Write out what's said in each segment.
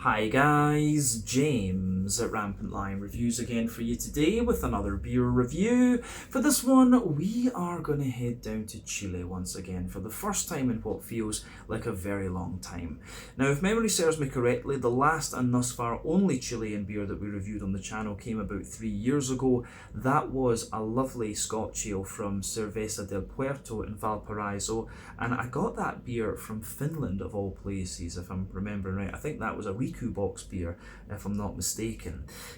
Hi guys, James at RampantLionReviews again for you today with another beer review. For this one, we are going to head down to Chile once again for the first time in what feels like a very long time. Now, if memory serves me correctly, the last and thus far only Chilean beer that we reviewed on the channel came about 3 years ago. That was a lovely Scotch ale from Cerveza del Puerto in Valparaiso, and I got that beer from Finland of all places, if I'm remembering right. I think that was a Riku box beer, if I'm not mistaken.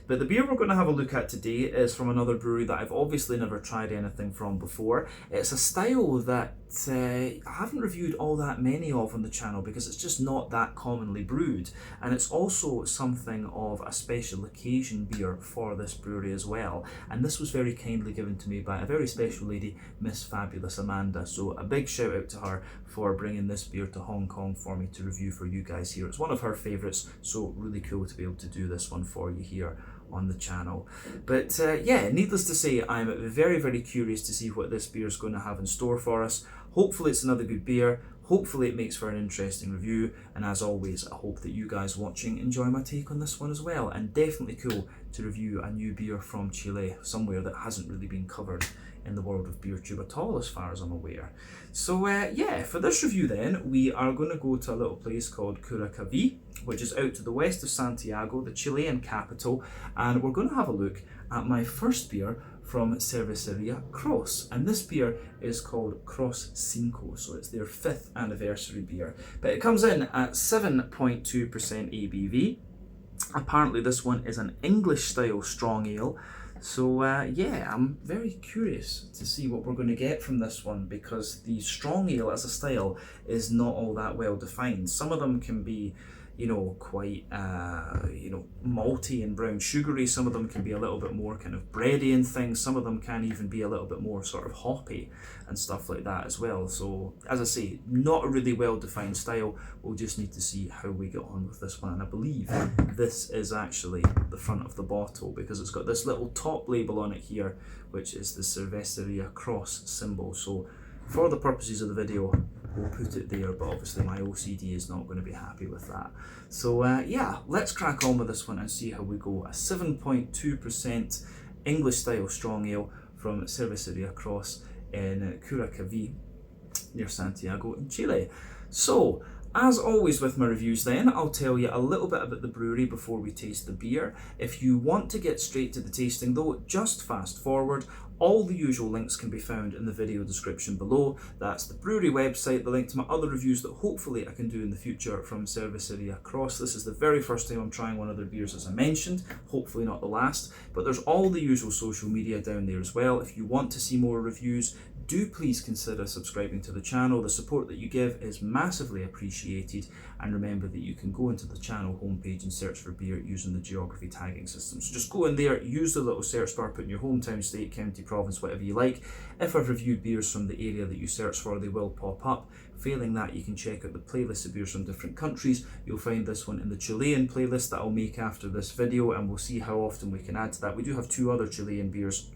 But the beer we're going to have a look at today is from another brewery that I've obviously never tried anything from before. It's a style that I haven't reviewed all that many of on the channel because it's just not that commonly brewed, and it's also something of a special occasion beer for this brewery as well, and this was very kindly given to me by a very special lady, Miss Fabulous Amanda, so a big shout out to her for bringing this beer to Hong Kong for me to review for you guys here. It's one of her favourites, so really cool to be able to do this one for you here on the channel. But yeah, needless to say, I'm very curious to see what this beer is going to have in store for us. Hopefully it's another good beer, hopefully it makes for an interesting review, and as always I hope that you guys watching enjoy my take on this one as well, and definitely cool to review a new beer from Chile, somewhere that hasn't really been covered in the world of BeerTube at all as far as I'm aware. So yeah, for this review then, we are going to go to a little place called Curacaví, which is out to the west of Santiago, the Chilean capital, and we're going to have a look at my first beer from Cerveceria Kross, and this beer is called Kross 5, so it's their 5th anniversary beer, but it comes in at 7.2% ABV. Apparently this one is an English style strong ale, so yeah, I'm very curious to see what we're going to get from this one, because the strong ale as a style is not all that well defined. Some of them can be, you know, quite malty and brown sugary. Some of them can be a little bit more kind of bready and things. Some of them can even be a little bit more sort of hoppy and stuff like that as well. So as I say, not a really well defined style. We'll just need to see how we get on with this one, and I believe this is actually the front of the bottle, because it's got this little top label on it here, which is the Cerveceria Kross symbol. So for the purposes of the video, we'll put it there, but obviously my OCD is not going to be happy with that. So yeah, let's crack on with this one and see how we go. A 7.2% English style strong ale from Cerveceria Kross in Curacaví near Santiago in Chile. So as always with my reviews then, I'll tell you a little bit about the brewery before we taste the beer. If you want to get straight to the tasting though, just fast forward. All the usual links can be found in the video description below. That's the brewery website, the link to my other reviews that hopefully I can do in the future from Cerveceria Kross. This is the very first time I'm trying one of their beers, as I mentioned, hopefully not the last, but there's all the usual social media down there as well. If you want to see more reviews, do please consider subscribing to the channel. The support that you give is massively appreciated, and remember that you can go into the channel homepage and search for beer using the geography tagging system. So just go in there, use the little search bar, put in your hometown, state, county, province, whatever you like. If I've reviewed beers from the area that you search for, they will pop up. Failing that, you can check out the playlist of beers from different countries. You'll find this one in the Chilean playlist that I'll make after this video, and we'll see how often we can add to that. We do have 2 other Chilean beers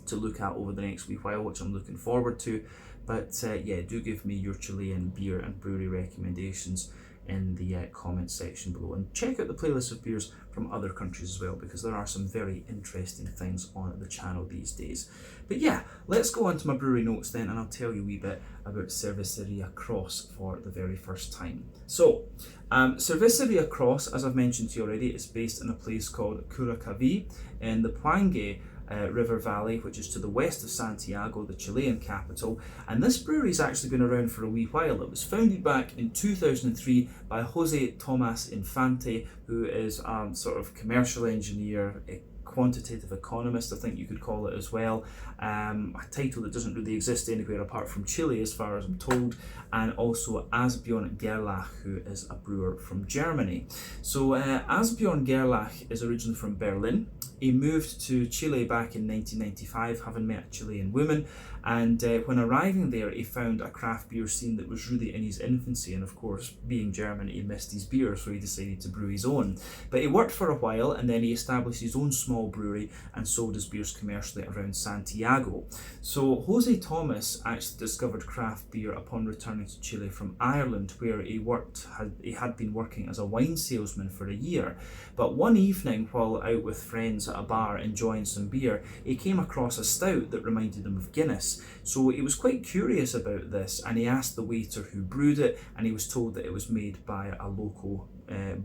to look at over the next wee while, which I'm looking forward to. But yeah, do give me your Chilean beer and brewery recommendations in the comment section below, and check out the playlist of beers from other countries as well, because there are some very interesting things on the channel these days. But yeah, let's go on to my brewery notes then, and I'll tell you a wee bit about Cerveceria Kross for the very first time. So Cerveceria Kross, as I've mentioned to you already, is based in a place called Curacaví in the Puangue River Valley, which is to the west of Santiago, the Chilean capital, and this brewery's actually been around for a wee while. It was founded back in 2003 by Jose Tomas Infante, who is sort of commercial engineer, a quantitative economist, I think you could call it as well, a title that doesn't really exist anywhere apart from Chile as far as I'm told, and also Asbjorn Gerlach, who is a brewer from Germany. So Asbjorn Gerlach is originally from Berlin. He moved to Chile back in 1995, having met a Chilean woman, And when arriving there, he found a craft beer scene that was really in his infancy, and of course, being German, he missed his beer, so he decided to brew his own. But he worked for a while, and then he established his own small brewery and sold his beers commercially around Santiago. So Jose Thomas actually discovered craft beer upon returning to Chile from Ireland, where he had been working as a wine salesman for a year. But one evening, while out with friends at a bar enjoying some beer, he came across a stout that reminded him of Guinness. So he was quite curious about this, and he asked the waiter who brewed it, and he was told that it was made by a local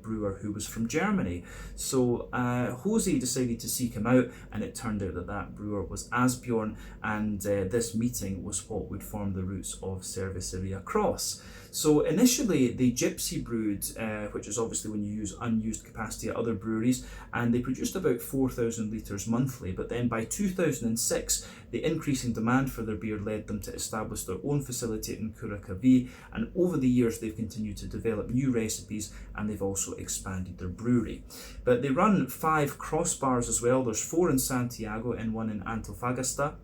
brewer who was from Germany. So Jose decided to seek him out, and it turned out that that brewer was Asbjorn, and this meeting was what would form the roots of Cerveceria Kross. So initially they gypsy brewed, which is obviously when you use unused capacity at other breweries, and they produced about 4,000 litres monthly. But then by 2006, the increasing demand for their beer led them to establish their own facility in Curacaví, and over the years they've continued to develop new recipes, and they've also expanded their brewery. But they run 5 crossbars as well. There's 4 in Santiago and 1 in Antofagasta.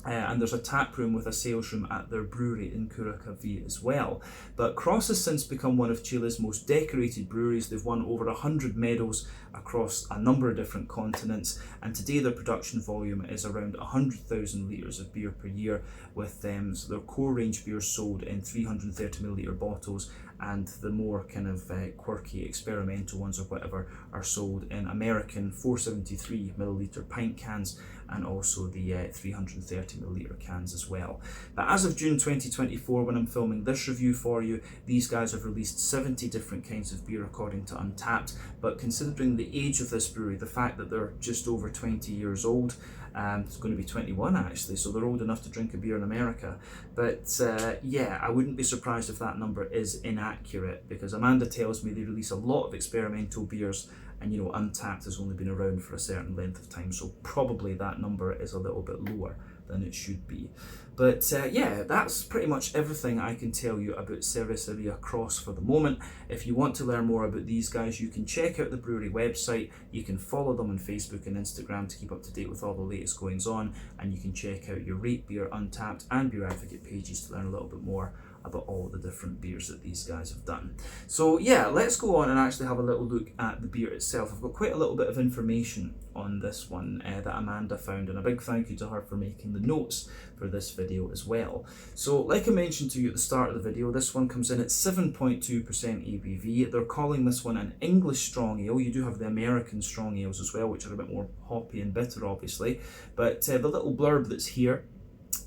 And there's a tap room with a sales room at their brewery in Curacaví as well. But Kross has since become one of Chile's most decorated breweries. They've won over 100 medals across a number of different continents, and today their production volume is around 100,000 litres of beer per year, with so their core range beers sold in 330ml bottles, and the more kind of quirky experimental ones or whatever are sold in American 473ml pint cans, and also the 330ml cans as well. But as of June 2024, when I'm filming this review for you, these guys have released 70 different kinds of beer according to Untappd. But considering the age of this brewery, the fact that they're just over 20 years old, it's going to be 21 actually, so they're old enough to drink a beer in America. But yeah, I wouldn't be surprised if that number is inaccurate, because Amanda tells me they release a lot of experimental beers, and you know, Untappd has only been around for a certain length of time, so probably that number is a little bit lower than it should be. But yeah, that's pretty much everything I can tell you about Cerveceria Kross for the moment. If you want to learn more about these guys, you can check out the brewery website, you can follow them on Facebook and Instagram to keep up to date with all the latest goings on, and you can check out your Rate Beer, Untappd and Beer Advocate pages to learn a little bit more about all the different beers that these guys have done. So yeah, let's go on and actually have a little look at the beer itself. I've got quite a little bit of information on this one that Amanda found, and a big thank you to her for making the notes for this video as well. So like I mentioned to you at the start of the video, this one comes in at 7.2% ABV. They're calling this one an English strong ale. You do have the American strong ales as well, which are a bit more hoppy and bitter obviously, but the little blurb that's here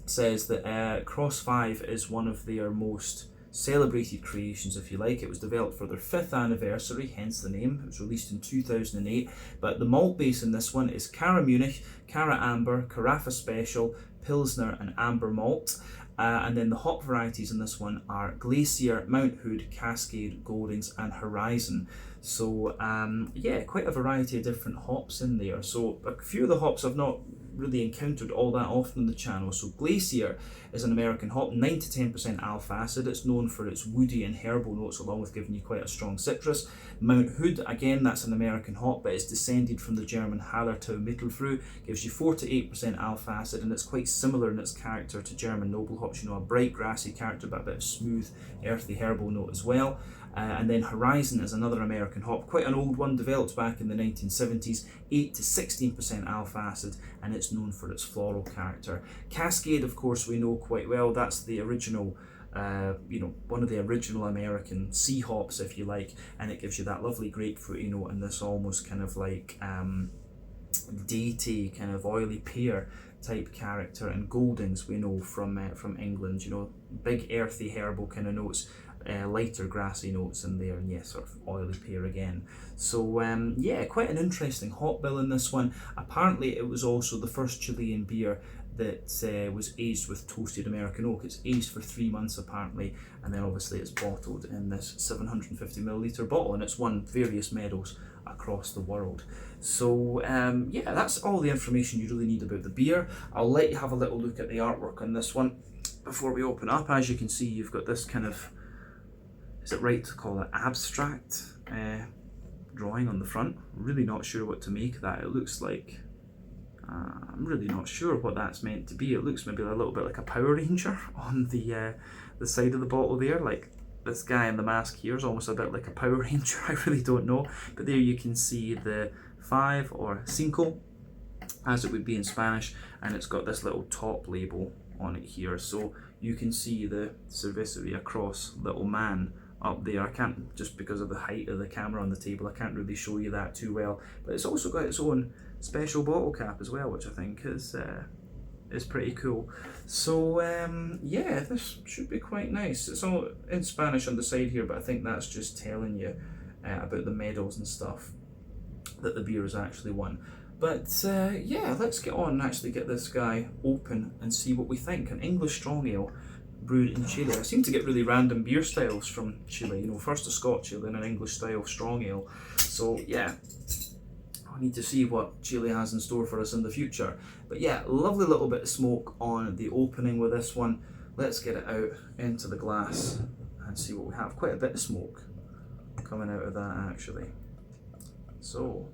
says that Kross 5 is one of their most celebrated creations, if you like. It was developed for their 5th anniversary, hence the name. It was released in 2008, but the malt base in this one is Cara Munich, Cara Amber, Carafa Special, Pilsner and Amber Malt. And then the hop varieties in this one are Glacier, Mount Hood, Cascade, Goldings and Horizon. So yeah, quite a variety of different hops in there. So a few of the hops I've not really encountered all that often on the channel. So Glacier is an American hop, 9 to 10% alpha acid. It's known for its woody and herbal notes, along with giving you quite a strong citrus. Mount Hood, again, that's an American hop, but it's descended from the German Hallertau Mittelfrüh, gives you 4 to 8% alpha acid, and it's quite similar in its character to German noble hops, you know, a bright grassy character, but a bit of smooth, earthy herbal note as well. And then Horizon is another American hop, quite an old one, developed back in the 1970s, 8 to 16% alpha acid, and it's known for its floral character. Cascade, of course, we know quite well. That's the original, you know, one of the original American sea hops, if you like, and it gives you that lovely grapefruity note and this almost kind of like datey, kind of oily pear type character. And Goldings we know from England, you know, big earthy herbal kind of notes. Lighter grassy notes in there, and yes, sort of oily pear again. So yeah, quite an interesting hop bill in this one. Apparently it was also the first Chilean beer that was aged with toasted American oak. It's aged for 3 months apparently, and then obviously it's bottled in this 750ml bottle, and it's won various medals across the world. So yeah, that's all the information you really need about the beer. I'll let you have a little look at the artwork on this one before we open up. As you can see, you've got this kind of, is it right to call it abstract drawing on the front? Really not sure what to make of that. It looks like I'm really not sure what that's meant to be. It looks maybe a little bit like a Power Ranger on the side of the bottle there. Like this guy in the mask here is almost a bit like a Power Ranger. I really don't know. But there you can see the 5 or cinco, as it would be in Spanish, and it's got this little top label on it here. So you can see the Cerveceria Kross little man up there. I can't, just because of the height of the camera on the table, I can't really show you that too well. But it's also got its own special bottle cap as well, which I think is pretty cool. So yeah, this should be quite nice. It's all in Spanish on the side here, but I think that's just telling you about the medals and stuff that the beer has actually won. But yeah, let's get on and actually get this guy open and see what we think. An English strong ale brewed in Chile. I seem to get really random beer styles from Chile. You know, first a Scotch ale, then an English style strong ale. So yeah, I need to see what Chile has in store for us in the future. But yeah, lovely little bit of smoke on the opening with this one. Let's get it out into the glass and see what we have. Quite a bit of smoke coming out of that actually. So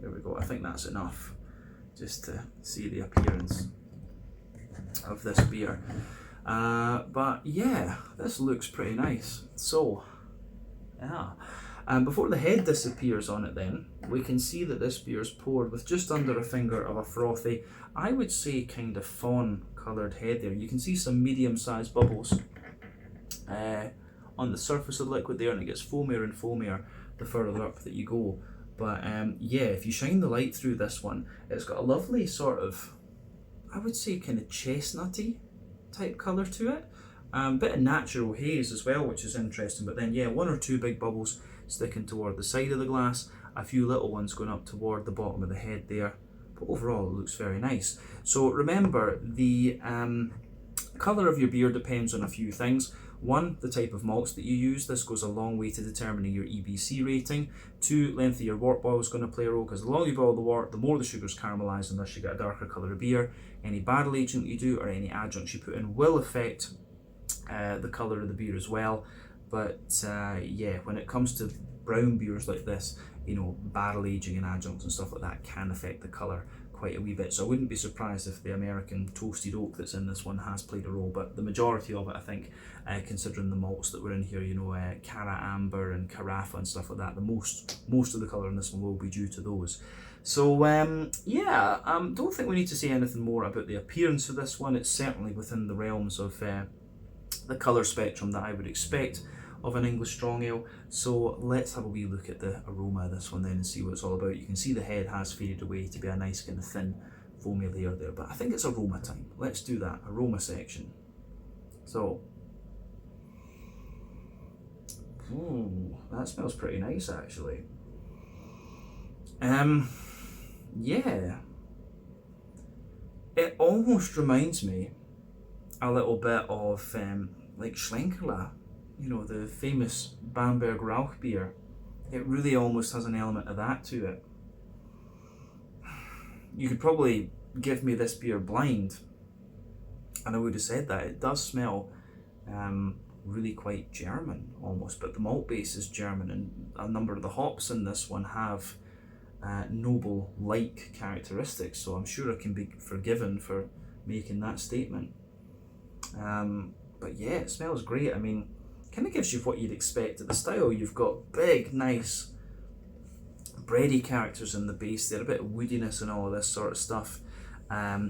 there we go. I think that's enough just to see the appearance of this beer. But yeah, this looks pretty nice. So yeah, and before the head disappears on it, then we can see that this beer is poured with just under a finger of a frothy, I would say kind of fawn coloured head there. You can see some medium-sized bubbles on the surface of the liquid there, and it gets foamier and foamier the further up that you go. But yeah, if you shine the light through this one, it's got a lovely sort of, I would say kind of chestnutty type colour to it. Bit of natural haze as well, which is interesting. But then yeah, 1 or 2 big bubbles sticking toward the side of the glass, a few little ones going up toward the bottom of the head there. But overall it looks very nice. So remember, the colour of your beer depends on a few things. 1, the type of malts that you use. This goes a long way to determining your EBC rating. 2, length of your wort boil is going to play a role, because the longer you boil the wort, the more the sugar's caramelised, and thus you get a darker colour of beer. Any barrel aging that you do or any adjuncts you put in will affect the colour of the beer as well. But yeah, when it comes to brown beers like this, you know, barrel aging and adjuncts and stuff like that can affect the colour quite a wee bit. So I wouldn't be surprised if the American toasted oak that's in this one has played a role, but the majority of it, I think, considering the malts that were in here, you know, Cara Amber and Carafa and stuff like that, the most of the colour in this one will be due to those. So yeah, don't think we need to say anything more about the appearance of this one. It's certainly within the realms of the colour spectrum that I would expect of an English strong ale. So let's have a wee look at the aroma of this one then and see what it's all about. You can see the head has faded away to be a nice kind of thin foamy layer there, but I think it's aroma time. Let's do that, aroma section. So, ooh, that smells pretty nice actually. Yeah, it almost reminds me a little bit of like Schlenkerla, you know, the famous Bamberg Rauch beer. It really almost has an element of that to it. You could probably give me this beer blind and I would have said that. It does smell really quite German almost, but the malt base is German, and a number of the hops in this one have noble-like characteristics, so I'm sure I can be forgiven for making that statement. But yeah, it smells great. I mean, kind of gives you what you'd expect at the style. You've got big, nice, bready characters in the base there, a bit of woodiness and all of this sort of stuff.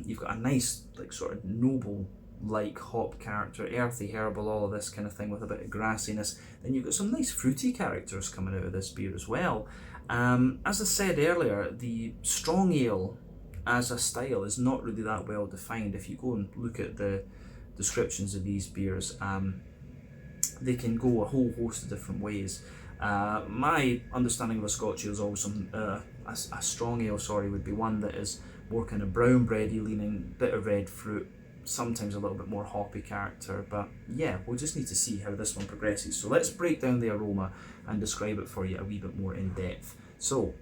You've got a nice, like, sort of noble-like hop character, earthy, herbal, all of this kind of thing with a bit of grassiness. Then you've got some nice fruity characters coming out of this beer as well. As I said earlier, the strong ale as a style is not really that well defined. If you go and look at the descriptions of these beers, they can go a whole host of different ways. My understanding of a Scotch ale is always a strong ale, would be one that is more kind of brown bready leaning, bit of red fruit, sometimes a little bit more hoppy character. But yeah, we'll just need to see how this one progresses. So let's break down the aroma and describe it for you a wee bit more in depth. So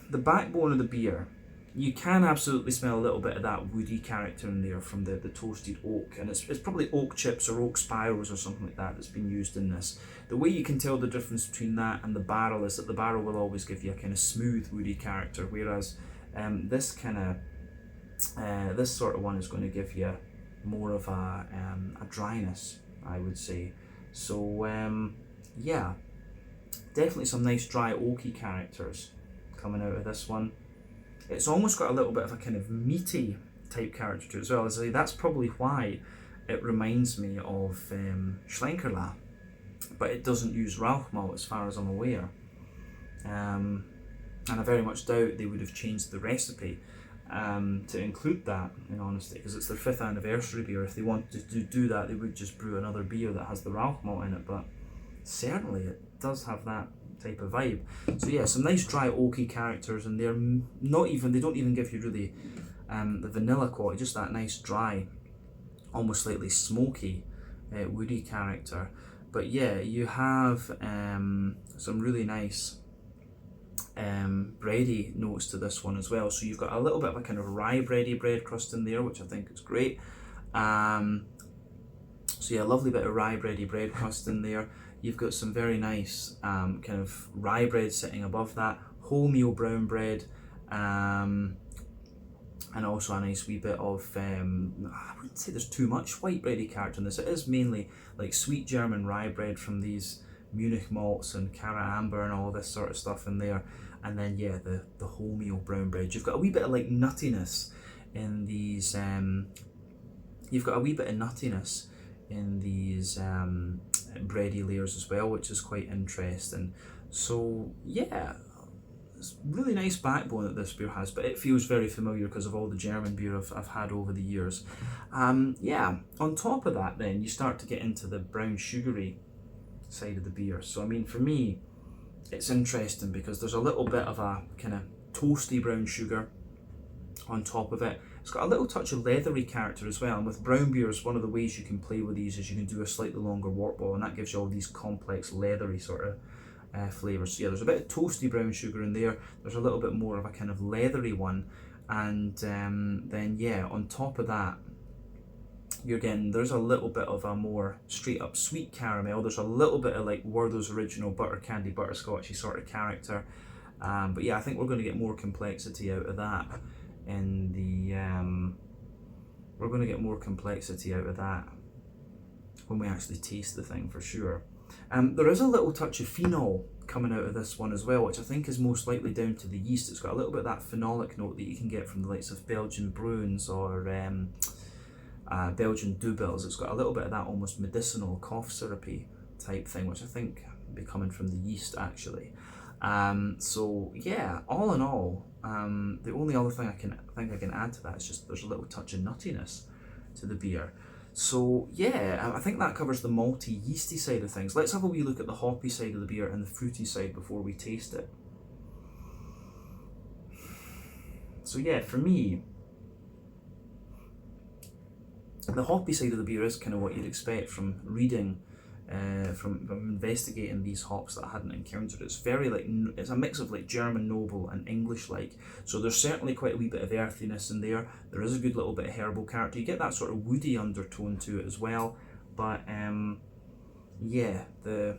the backbone of the beer you can absolutely smell a little bit of that woody character in there from the toasted oak, and it's probably oak chips or oak spirals or something like that that's been used in this. The way you can tell the difference between that and the barrel is that the barrel will always give you a kind of smooth woody character, whereas this sort of one is going to give you more of a dryness, I would say. So yeah, definitely some nice dry oaky characters coming out of this one. It's almost got a little bit of a kind of meaty type character to it as well. As I say, that's probably why it reminds me of Schlenkerla, but it doesn't use Rauch malt as far as I'm aware. And I very much doubt they would have changed the recipe to include that, in honesty, because it's their 5th anniversary beer. If they wanted to do that, they would just brew another beer that has the Rauch malt in it, but certainly it does have that type of vibe. So yeah, some nice dry oaky characters, and they're they don't even give you really the vanilla quality, just that nice dry, almost slightly smoky woody character. But yeah, you have some really nice bready notes to this one as well. So you've got a little bit of a kind of rye bready bread crust in there, which I think is great. So yeah, a lovely bit of rye bready bread crust in there. You've got some very nice kind of rye bread sitting above that, wholemeal brown bread, and also a nice wee bit of, I wouldn't say there's too much white bready character in this. It is mainly like sweet German rye bread from these Munich malts and Cara Amber and all this sort of stuff in there. And then yeah, the wholemeal brown bread. You've got a wee bit of like nuttiness in these, bready layers as well, which is quite interesting. So yeah, it's really nice backbone that this beer has, but it feels very familiar because of all the German beer I've had over the years. Yeah, on top of that then you start to get into the brown sugary side of the beer. So I mean, for me, it's interesting because there's a little bit of a kind of toasty brown sugar on top of it. It's got a little touch of leathery character as well, and with brown beers, one of the ways you can play with these is you can do a slightly longer wort ball, and that gives you all these complex leathery sort of flavours. So yeah, there's a bit of toasty brown sugar in there, there's a little bit more of a kind of leathery one, and then yeah, on top of that, there's a little bit of a more straight up sweet caramel, there's a little bit of like Werther's Original butter candy butterscotchy sort of character, but yeah, I think we're going to get more complexity out of that in the when we actually taste the thing, for sure. There is a little touch of phenol coming out of this one as well, which I think is most likely down to the yeast. It's got a little bit of that phenolic note that you can get from the likes of Belgian Bruins or Belgian Dubels. It's got a little bit of that almost medicinal cough syrupy type thing, which I think would be coming from the yeast actually. So yeah, all in all, the only other thing I can add to that is just there's a little touch of nuttiness to the beer. So yeah, I think that covers the malty yeasty side of things. Let's have a wee look at the hoppy side of the beer and the fruity side before we taste it. So yeah, for me, the hoppy side of the beer is kind of what you'd expect from reading, from investigating these hops that I hadn't encountered. It's very like, it's a mix of like German noble and English like. So there's certainly quite a wee bit of earthiness in there. There is a good little bit of herbal character. You get that sort of woody undertone to it as well. But yeah, there's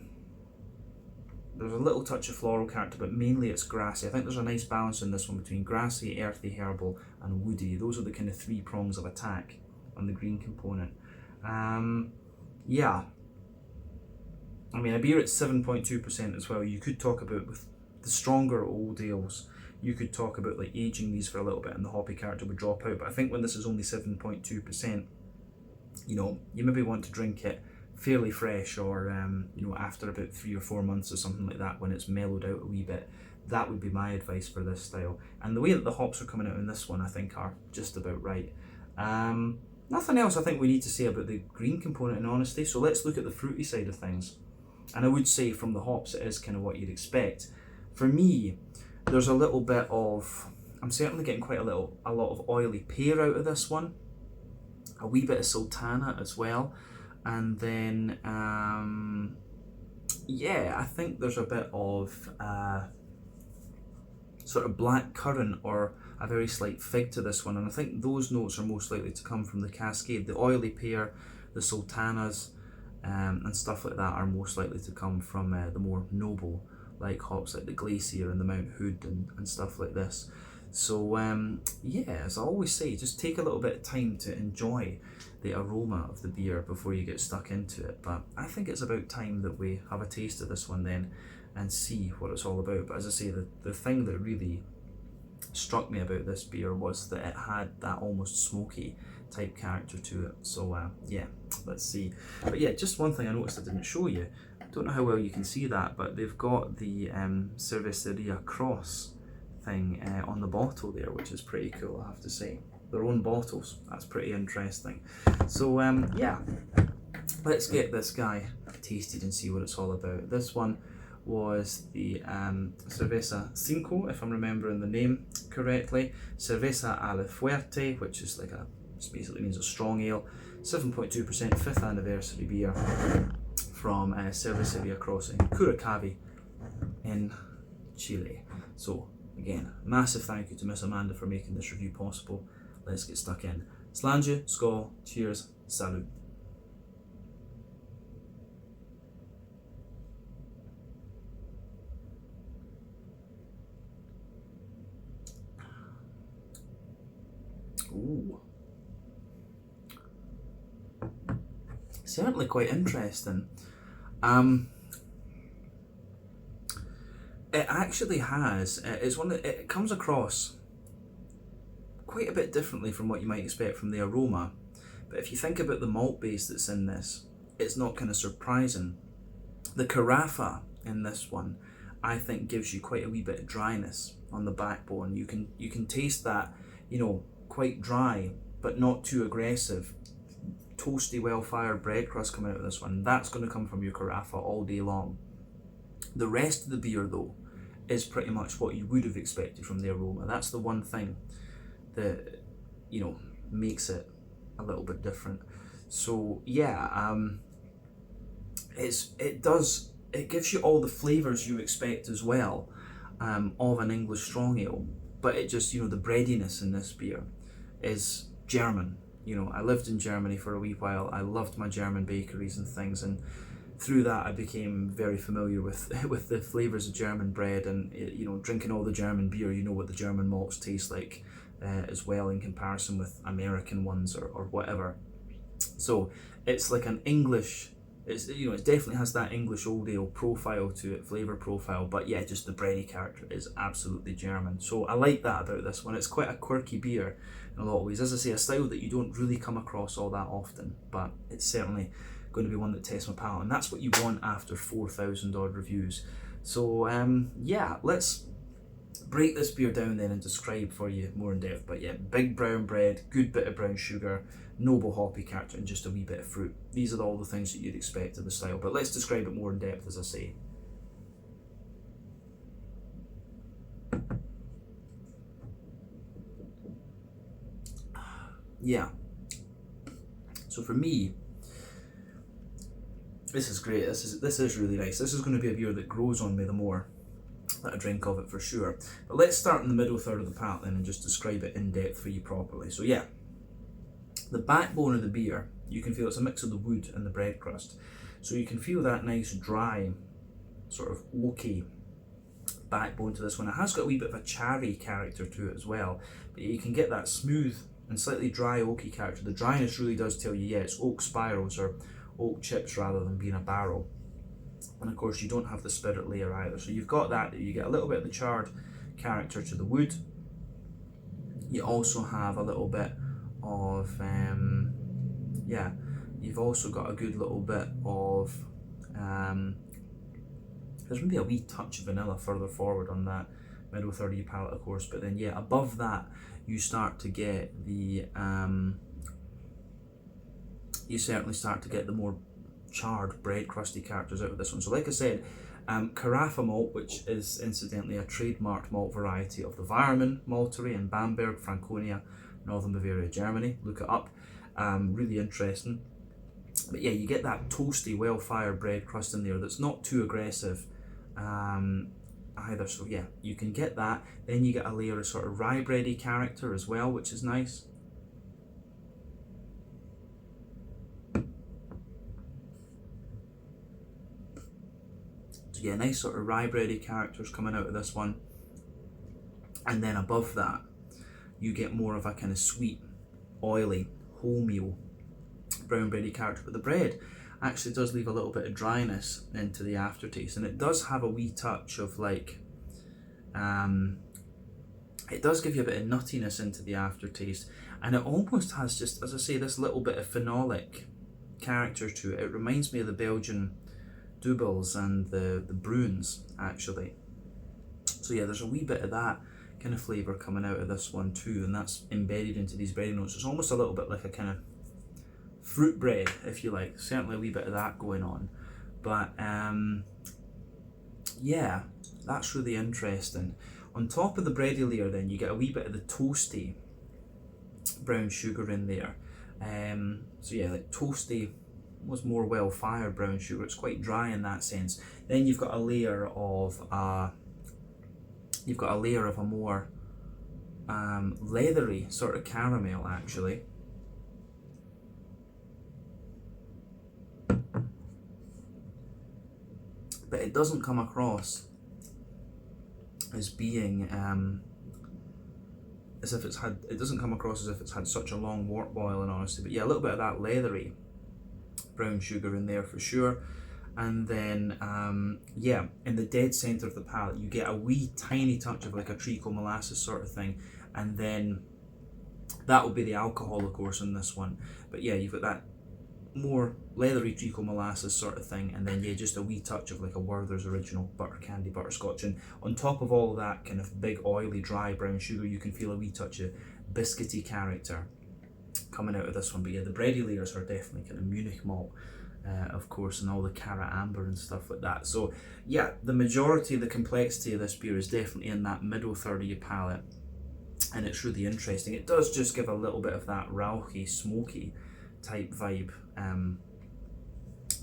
a little touch of floral character, but mainly it's grassy. I think there's a nice balance in this one between grassy, earthy, herbal, and woody. Those are the kind of 3 prongs of attack on the green component. Yeah, I mean, a beer at 7.2% as well, you could talk about, with the stronger old ales, you could talk about like aging these for a little bit and the hoppy character would drop out. But I think when this is only 7.2%, you know, you maybe want to drink it fairly fresh, or you know, after about 3 or 4 months or something like that, when it's mellowed out a wee bit. That would be my advice for this style. And the way that the hops are coming out in this one, I think, are just about right. Nothing else I think we need to say about the green component, in honesty. So let's look at the fruity side of things. And I would say from the hops, it is kind of what you'd expect. For me, there's a little bit of, I'm certainly getting quite a lot of oily pear out of this one. A wee bit of sultana as well. And then, yeah, I think there's a bit of sort of black currant or a very slight fig to this one, and I think those notes are most likely to come from the Cascade. The oily pear, the sultanas, and stuff like that are most likely to come from the more noble like hops like the Glacier and the Mount Hood and stuff like this. So yeah, as I always say, just take a little bit of time to enjoy the aroma of the beer before you get stuck into it. But I think it's about time that we have a taste of this one then and see what it's all about. But as I say, the thing that really struck me about this beer was that it had that almost smoky type character to it. So yeah, let's see. But yeah, just one thing I noticed I didn't show you. I don't know how well you can see that, but they've got the Cerveceria Kross thing on the bottle there, which is pretty cool, I have to say. Their own bottles, that's pretty interesting. So yeah, let's get this guy tasted and see what it's all about. This one was the Cerveza Cinco, if I'm remembering the name correctly. Cerveza Ale Fuerte, which is like just basically means a strong ale. 7.2% 5th anniversary beer from Cerveceria Kross in Curacaví in Chile. So again, massive thank you to Miss Amanda for making this review possible. Let's get stuck in. Slange, skål, cheers, salut. Ooh. Certainly quite interesting. It actually has, it's one that it comes across quite a bit differently from what you might expect from the aroma. But if you think about the malt base that's in this, it's not kind of surprising. The carafa in this one, I think, gives you quite a wee bit of dryness on the backbone. You can taste that, you know, quite dry, but not too aggressive. Toasty, well-fired bread crust coming out of this one. That's going to come from your carafa all day long. The rest of the beer, though, is pretty much what you would have expected from the aroma. That's the one thing that, you know, makes it a little bit different. So yeah, it gives you all the flavours you expect as well of an English strong ale, but it just, you know, the breadiness in this beer is German. You know, I lived in Germany for a wee while. I loved my German bakeries and things, and through that I became very familiar with the flavours of German bread, and you know, drinking all the German beer, you know what the German malts taste like as well in comparison with American ones or whatever. So it's like an English, it's, you know, it definitely has that English old ale profile to it, flavour profile, but yeah, just the bready character is absolutely German. So I like that about this one. It's quite a quirky beer in a lot of ways. As I say, a style that you don't really come across all that often, but it's certainly going to be one that tests my palate, and that's what you want after 4,000 odd reviews. So yeah, let's break this beer down then and describe for you more in depth. But yeah, big brown bread, good bit of brown sugar, noble hoppy character, and just a wee bit of fruit. These are all the things that you'd expect of the style, but let's describe it more in depth, as I say. Yeah, so for me, this is great. This is really nice. This is going to be a beer that grows on me the more that I drink of it, for sure. But let's start in the middle third of the palate then and just describe it in depth for you properly. So yeah, the backbone of the beer, you can feel it's a mix of the wood and the bread crust. So you can feel that nice dry, sort of oaky backbone to this one. It has got a wee bit of a cherry character to it as well, but you can get that smooth and slightly dry oaky character. The dryness really does tell you, yeah, it's oak spirals or oak chips rather than being a barrel. And of course you don't have the spirit layer either, so you've got that, you get a little bit of the charred character to the wood. You also have a little bit of yeah, you've also got a good little bit of there's maybe a wee touch of vanilla further forward on that middle third of your palate, of course, but then yeah, above that you start to get the you certainly start to get the more charred bread crusty characters out of this one. So like I said, Carafa malt, which is incidentally a trademarked malt variety of the Weyermann maltery in Bamberg, Franconia, Northern Bavaria, Germany. Look it up, really interesting. But yeah, you get that toasty, well-fired bread crust in there that's not too aggressive, and either. So yeah, you can get that. Then you get a layer of sort of rye bready character as well, which is nice. So yeah, nice sort of rye bready characters coming out of this one. And then above that, you get more of a kind of sweet, oily, wholemeal brown bready character. But the bread actually does leave a little bit of dryness into the aftertaste, and it does have a wee touch of like, it does give you a bit of nuttiness into the aftertaste, and it almost has just, as I say, this little bit of phenolic character to it. It reminds me of the Belgian doubles and the Bruins actually. So yeah, there's a wee bit of that kind of flavour coming out of this one too, and that's embedded into these bready notes. It's almost a little bit like a kind of fruit bread, if you like. Certainly a wee bit of that going on. But yeah, that's really interesting. On top of the bready layer then you get a wee bit of the toasty brown sugar in there. So yeah, like toasty was more well fired brown sugar. It's quite dry in that sense. Then you've got a layer of a more leathery sort of caramel actually. But it doesn't come across as being as if it's had, it doesn't come across as if it's had such a long wort boil in honesty. But yeah, a little bit of that leathery brown sugar in there for sure. And then yeah, in the dead centre of the palate you get a wee tiny touch of like a treacle molasses sort of thing, and then that will be the alcohol of course in this one. But yeah, you've got that more leathery treacle molasses sort of thing, and then yeah, just a wee touch of like a Werther's original butter candy butterscotch. And on top of all that kind of big oily dry brown sugar, you can feel a wee touch of biscuity character coming out of this one. But yeah, the bready layers are definitely kind of Munich malt of course, and all the Cara Amber and stuff like that. So yeah, the majority of the complexity of this beer is definitely in that middle third of your palate, and it's really interesting. It does just give a little bit of that rauchy, smoky type vibe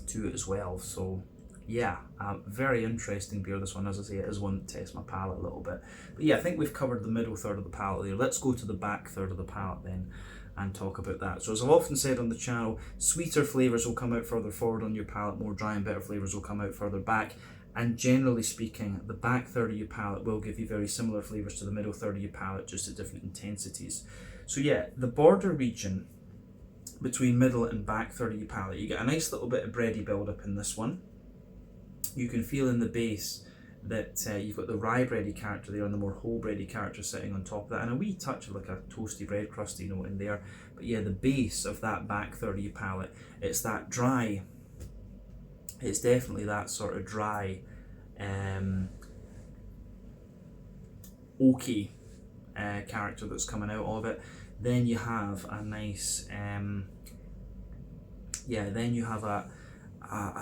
to it as well. So yeah, very interesting beer this one. As I say, it is one that tests my palate a little bit. But yeah, I think we've covered the middle third of the palate there. Let's go to the back third of the palate then and talk about that. So as I've often said on the channel, sweeter flavours will come out further forward on your palate, more dry and bitter flavours will come out further back. And generally speaking, the back third of your palate will give you very similar flavours to the middle third of your palate, just at different intensities. So yeah, the border region between middle and back third of your palate, you get a nice little bit of bready build up in this one. You can feel in the base that you've got the rye bready character there and the more whole bready character sitting on top of that, and a wee touch of like a toasty bread crusty note in there. But yeah, the base of that back third of your palate, it's that dry, it's definitely that sort of dry oaky character that's coming out of it. Then you have a nice then you have a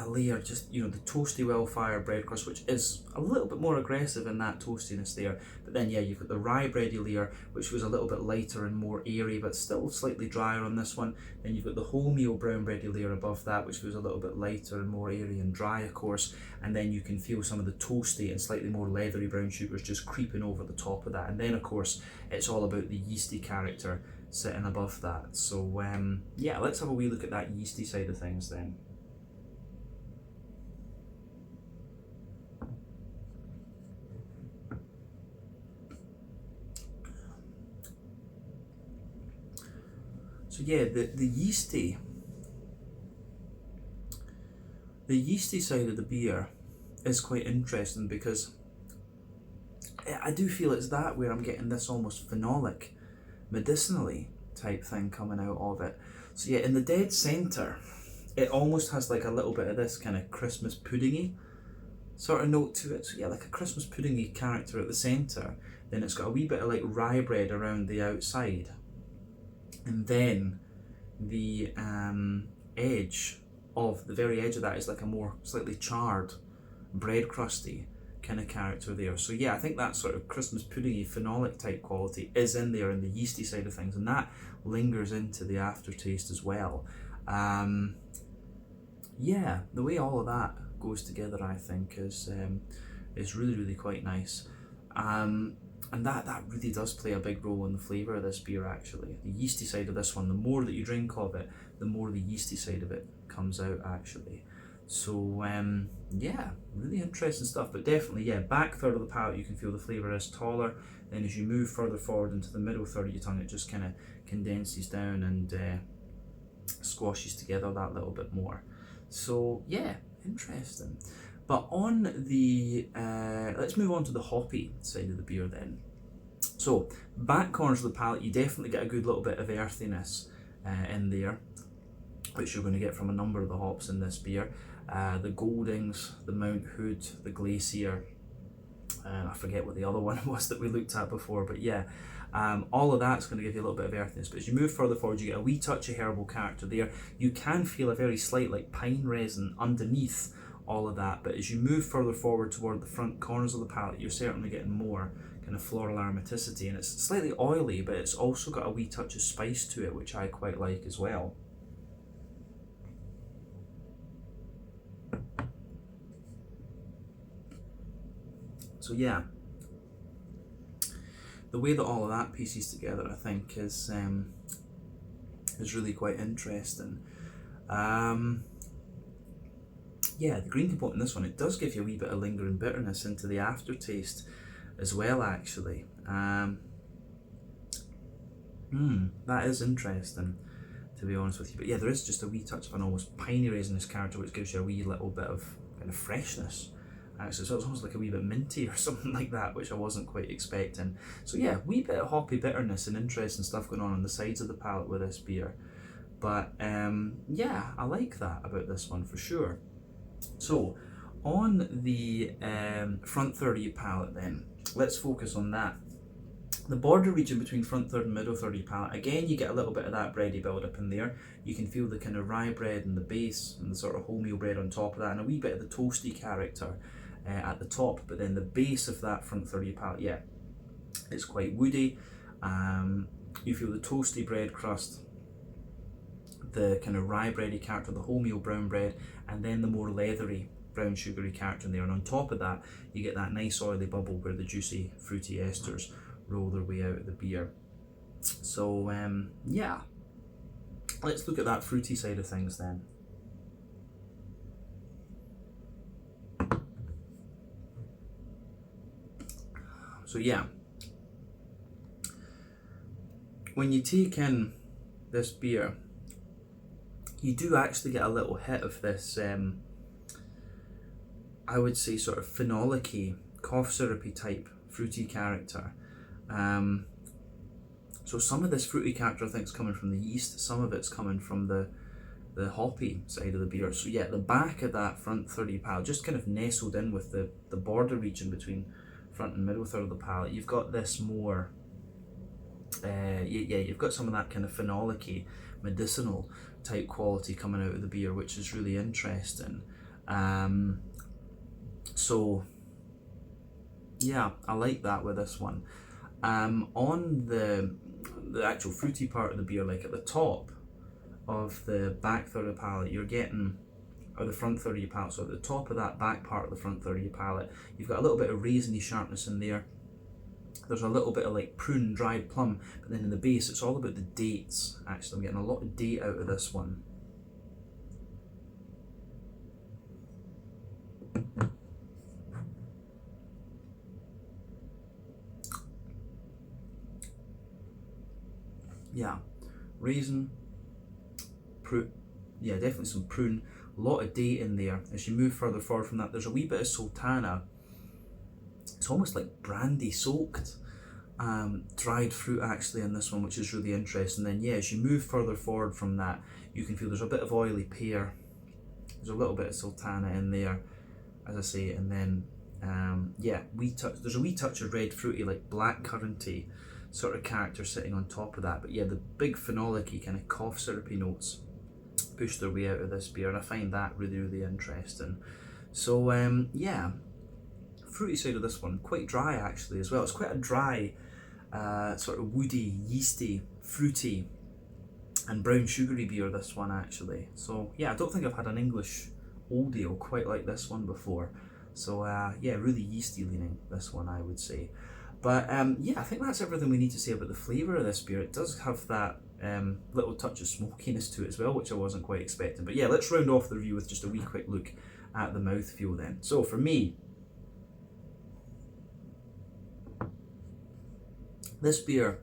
layer, just, you know, the toasty well fired bread crust, which is a little bit more aggressive in that toastiness there. But then yeah, you've got the rye bready layer, which was a little bit lighter and more airy, but still slightly drier on this one. Then you've got the wholemeal brown bready layer above that, which was a little bit lighter and more airy and dry of course. And then you can feel some of the toasty and slightly more leathery brown sugars just creeping over the top of that. And then of course it's all about the yeasty character sitting above that. So yeah, let's have a wee look at that yeasty side of things then. So yeah, the yeasty side of the beer is quite interesting, because I do feel it's that where I'm getting this almost phenolic, medicinally type thing coming out of it. So yeah, in the dead centre, it almost has like a little bit of this kind of Christmas puddingy sort of note to it. So yeah, like a Christmas puddingy character at the centre. Then it's got a wee bit of like rye bread around the outside. And then the edge of, the very edge of that is like a more slightly charred, bread crusty kind of character there. So yeah, I think that sort of Christmas puddingy phenolic type quality is in there in the yeasty side of things, and that lingers into the aftertaste as well. Yeah, the way all of that goes together, I think, is is really, really quite nice. And that really does play a big role in the flavour of this beer actually. The yeasty side of this one, the more that you drink of it, the more the yeasty side of it comes out actually. So yeah, really interesting stuff. But definitely, yeah, back third of the palate you can feel the flavour is taller. Then as you move further forward into the middle third of your tongue, it just kind of condenses down and squashes together that little bit more. So yeah, interesting. But on the, let's move on to the hoppy side of the beer then. So back corners of the palate, you definitely get a good little bit of earthiness in there, which you're going to get from a number of the hops in this beer. The Goldings, the Mount Hood, the Glacier, I forget what the other one was that we looked at before, but yeah, all of that's going to give you a little bit of earthiness. But as you move further forward, you get a wee touch of herbal character there. You can feel a very slight like pine resin underneath all of that, but as you move further forward toward the front corners of the palate, you're certainly getting more kind of floral aromaticity, and it's slightly oily, but it's also got a wee touch of spice to it, which I quite like as well. So yeah, the way that all of that pieces together, I think, is really quite interesting. Yeah, the green component in this one, it does give you a wee bit of lingering bitterness into the aftertaste as well, actually. That is interesting, to be honest with you. But yeah, there is just a wee touch of an almost piney resinous character, which gives you a wee little bit of kind of freshness, actually. So it's almost like a wee bit minty or something like that, which I wasn't quite expecting. So yeah, wee bit of hoppy bitterness and interesting stuff going on the sides of the palate with this beer. But yeah, I like that about this one for sure. So on the front third of your palate then, let's focus on that. The border region between front third and middle third of your palate, again you get a little bit of that bready build up in there. You can feel the kind of rye bread and the base and the sort of wholemeal bread on top of that, and a wee bit of the toasty character at the top, but then the base of that front third of your palate, yeah, it's quite woody. You feel the toasty bread crust, the kind of rye bready character, the wholemeal brown bread, and then the more leathery brown sugary character in there, and on top of that you get that nice oily bubble where the juicy fruity esters roll their way out of the beer. So yeah, let's look at that fruity side of things then. So yeah, when you take in this beer, you do actually get a little hit of this, I would say, sort of phenolic-y, cough syrupy type fruity character. So some of this fruity character I think is coming from the yeast, some of it's coming from the hoppy side of the beer. So yeah, the back of that front third of your palate, just kind of nestled in with the border region between front and middle third of the palate, you've got this more, you've got some of that kind of phenolic-y, medicinal type quality coming out of the beer, which is really interesting. So yeah, I like that with this one. On the actual fruity part of the beer, like at the top of the back third of the palate, you're getting, or the front third of your palate, so at the top of that back part of the front third of your palate, you've got a little bit of raisiny sharpness in there. There's a little bit of like prune, dried plum, but then in the base it's all about the dates. Actually, I'm getting a lot of date out of this one. Yeah, raisin, prune, yeah, definitely some prune, a lot of date in there. As you move further forward from that, there's a wee bit of sultana. It's almost like brandy soaked dried fruit actually in this one, which is really interesting. Then yeah, as you move further forward from that, you can feel there's a bit of oily pear, there's a little bit of sultana in there, as I say, and then yeah, there's a wee touch of red fruity, like black curranty sort of character sitting on top of that. But yeah, the big phenolic-y kind of cough syrupy notes push their way out of this beer, and I find that really, really interesting. So yeah, fruity side of this one, quite dry actually as well. It's quite a dry, sort of woody, yeasty, fruity and brown sugary beer, this one actually. So yeah, I don't think I've had an English old ale quite like this one before. So yeah, really yeasty leaning, this one, I would say. But yeah, I think that's everything we need to say about the flavour of this beer. It does have that little touch of smokiness to it as well, which I wasn't quite expecting. But yeah, let's round off the review with just a wee quick look at the mouthfeel then. So for me, this beer,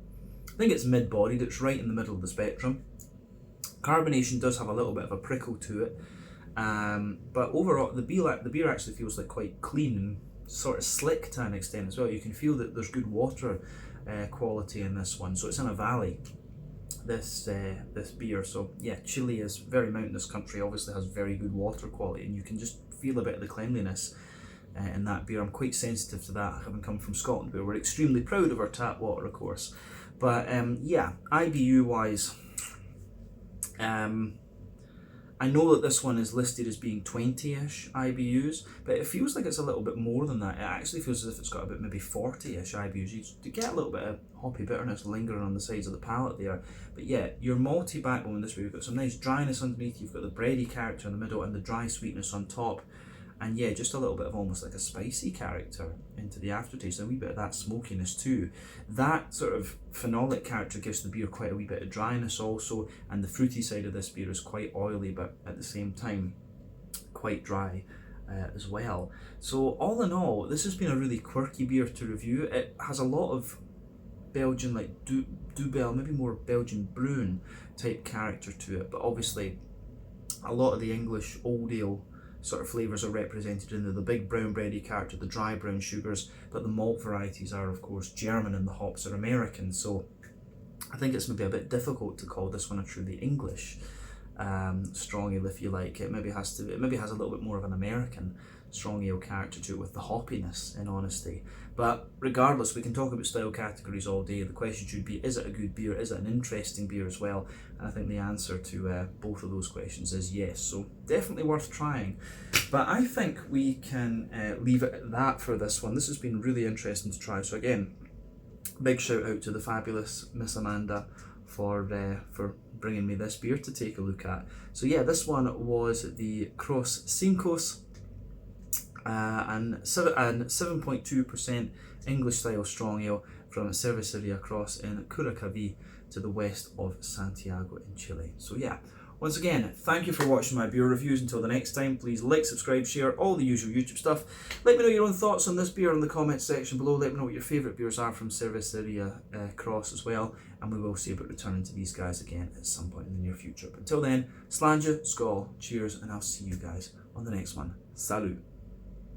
I think it's mid-bodied, it's right in the middle of the spectrum. Carbonation does have a little bit of a prickle to it, but overall the beer actually feels like quite clean and sort of slick to an extent as well. You can feel that there's good water quality in this one, so it's in a valley, this beer. So yeah, Chile is very mountainous country, obviously has very good water quality, and you can just feel a bit of the cleanliness in that beer. I'm quite sensitive to that, having come from Scotland, where we're extremely proud of our tap water, of course. But yeah, IBU wise, I know that this one is listed as being 20-ish IBUs, but it feels like it's a little bit more than that. It actually feels as if it's got about maybe 40-ish IBUs. You get a little bit of hoppy bitterness lingering on the sides of the palate there. But yeah, your malty backbone in this beer, you've got some nice dryness underneath, you've got the bready character in the middle and the dry sweetness on top. And yeah, just a little bit of almost like a spicy character into the aftertaste, a wee bit of that smokiness too. That sort of phenolic character gives the beer quite a wee bit of dryness also, and the fruity side of this beer is quite oily, but at the same time quite dry as well. So all in all, this has been a really quirky beer to review. It has a lot of Belgian, like Dubbel, maybe more Belgian brewing type character to it, but obviously a lot of the English old ale sort of flavours are represented in the big brown bready character, the dry brown sugars, but the malt varieties are of course German and the hops are American. So I think it's maybe a bit difficult to call this one a truly English strong ale, if you like. It maybe has a little bit more of an American strong ale character to it with the hoppiness, in honesty. But regardless, we can talk about style categories all day. The question should be, is it a good beer? Is it an interesting beer as well? And I think the answer to both of those questions is yes. So definitely worth trying. But I think we can leave it at that for this one. This has been really interesting to try. So again, big shout out to the fabulous Miss Amanda for bringing me this beer to take a look at. So yeah, this one was the Kross Cincos, and 7.2% English style strong ale from Cerveceria Kross in Curacaví to the west of Santiago in Chile. So yeah, once again, thank you for watching my beer reviews. Until the next time, please like, subscribe, share, all the usual YouTube stuff. Let me know your own thoughts on this beer in the comments section below. Let me know what your favourite beers are from Cerveceria Kross as well, and we will see about returning to these guys again at some point in the near future. But until then, slàinte, skål, cheers, and I'll see you guys on the next one. Salut!